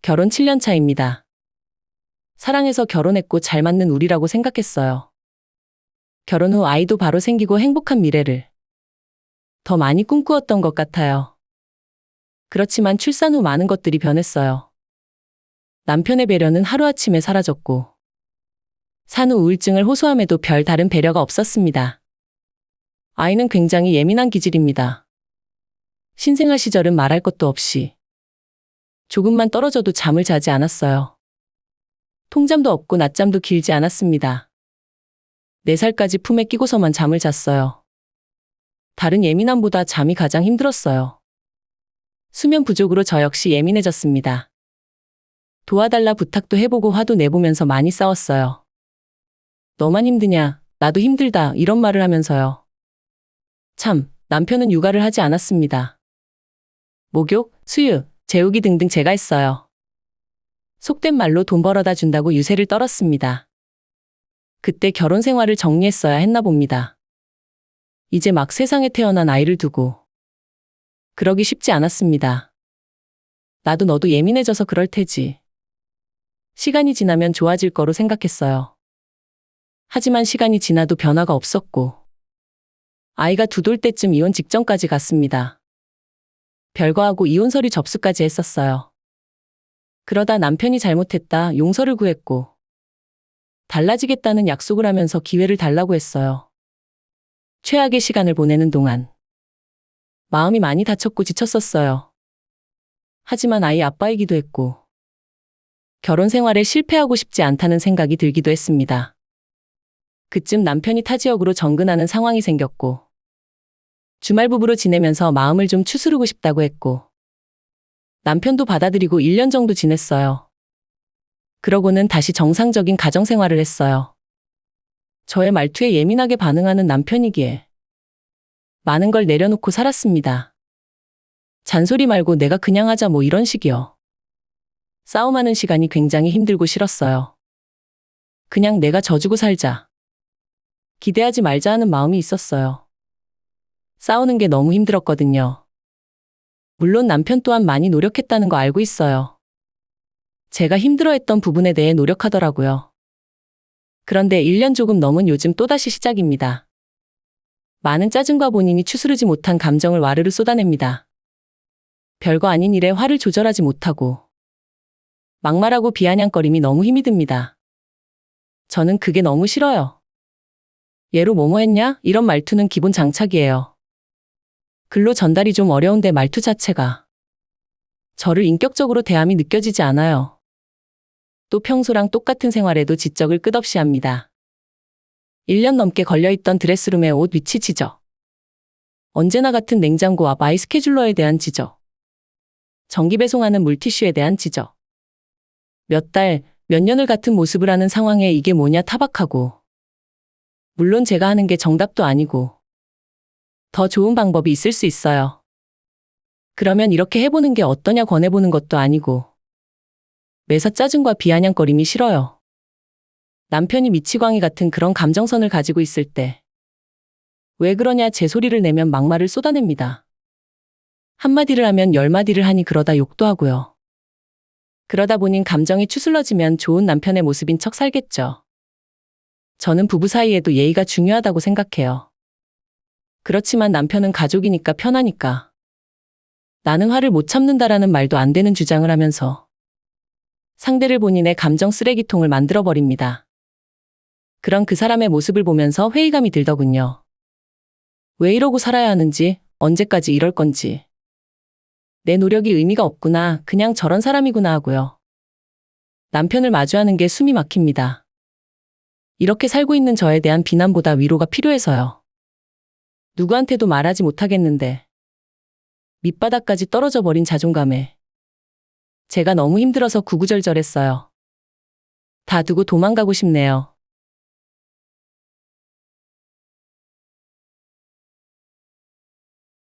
결혼 7년 차입니다. 사랑해서 결혼했고 잘 맞는 우리라고 생각했어요. 결혼 후 아이도 바로 생기고 행복한 미래를 더 많이 꿈꾸었던 것 같아요. 그렇지만 출산 후 많은 것들이 변했어요. 남편의 배려는 하루아침에 사라졌고 산후 우울증을 호소함에도 별 다른 배려가 없었습니다. 아이는 굉장히 예민한 기질입니다. 신생아 시절은 말할 것도 없이 조금만 떨어져도 잠을 자지 않았어요. 통잠도 없고 낮잠도 길지 않았습니다. 4살까지 품에 끼고서만 잠을 잤어요. 다른 예민함보다 잠이 가장 힘들었어요. 수면 부족으로 저 역시 예민해졌습니다. 도와달라 부탁도 해보고 화도 내보면서 많이 싸웠어요. 너만 힘드냐, 나도 힘들다 이런 말을 하면서요. 참, 남편은 육아를 하지 않았습니다. 목욕, 수유, 재우기 등등 제가 했어요. 속된 말로 돈 벌어다 준다고 유세를 떨었습니다. 그때 결혼 생활을 정리했어야 했나 봅니다. 이제 막 세상에 태어난 아이를 두고 그러기 쉽지 않았습니다. 나도 너도 예민해져서 그럴 테지. 시간이 지나면 좋아질 거로 생각했어요. 하지만 시간이 지나도 변화가 없었고 아이가 2돌 때쯤 이혼 직전까지 갔습니다. 별거하고 이혼 서류 접수까지 했었어요. 그러다 남편이 잘못했다 용서를 구했고 달라지겠다는 약속을 하면서 기회를 달라고 했어요. 최악의 시간을 보내는 동안 마음이 많이 다쳤고 지쳤었어요. 하지만 아이 아빠이기도 했고 결혼 생활에 실패하고 싶지 않다는 생각이 들기도 했습니다. 그쯤 남편이 타 지역으로 정근하는 상황이 생겼고 주말 부부로 지내면서 마음을 좀 추스르고 싶다고 했고 남편도 받아들이고 1년 정도 지냈어요. 그러고는 다시 정상적인 가정생활을 했어요. 저의 말투에 예민하게 반응하는 남편이기에 많은 걸 내려놓고 살았습니다. 잔소리 말고 내가 그냥 하자 뭐 이런 식이요. 싸움하는 시간이 굉장히 힘들고 싫었어요. 그냥 내가 져주고 살자. 기대하지 말자 하는 마음이 있었어요. 싸우는 게 너무 힘들었거든요. 물론 남편 또한 많이 노력했다는 거 알고 있어요. 제가 힘들어했던 부분에 대해 노력하더라고요. 그런데 1년 조금 넘은 요즘 또다시 시작입니다. 많은 짜증과 본인이 추스르지 못한 감정을 와르르 쏟아냅니다. 별거 아닌 일에 화를 조절하지 못하고 막말하고 비아냥거림이 너무 힘이 듭니다. 저는 그게 너무 싫어요. 얘로 뭐뭐 했냐? 이런 말투는 기본 장착이에요. 글로 전달이 좀 어려운데 말투 자체가 저를 인격적으로 대함이 느껴지지 않아요. 또 평소랑 똑같은 생활에도 지적을 끝없이 합니다. 1년 넘게 걸려있던 드레스룸의 옷 위치 지적. 언제나 같은 냉장고 앞 아이 스케줄러에 대한 지적. 정기 배송하는 물티슈에 대한 지적. 몇 달, 몇 년을 같은 모습을 하는 상황에 이게 뭐냐 타박하고. 물론 제가 하는 게 정답도 아니고 더 좋은 방법이 있을 수 있어요. 그러면 이렇게 해보는 게 어떠냐 권해보는 것도 아니고 매사 짜증과 비아냥거림이 싫어요. 남편이 미치광이 같은 그런 감정선을 가지고 있을 때 왜 그러냐 제 소리를 내면 막말을 쏟아냅니다. 한마디를 하면 10마디를 하니 그러다 욕도 하고요. 그러다 보니 감정이 추슬러지면 좋은 남편의 모습인 척 살겠죠. 저는 부부 사이에도 예의가 중요하다고 생각해요. 그렇지만 남편은 가족이니까 편하니까 나는 화를 못 참는다라는 말도 안 되는 주장을 하면서 상대를 본인의 감정 쓰레기통을 만들어버립니다. 그런 그 사람의 모습을 보면서 회의감이 들더군요. 왜 이러고 살아야 하는지, 언제까지 이럴 건지. 내 노력이 의미가 없구나, 그냥 저런 사람이구나 하고요. 남편을 마주하는 게 숨이 막힙니다. 이렇게 살고 있는 저에 대한 비난보다 위로가 필요해서요. 누구한테도 말하지 못하겠는데 밑바닥까지 떨어져 버린 자존감에 제가 너무 힘들어서 구구절절했어요. 다 두고 도망가고 싶네요.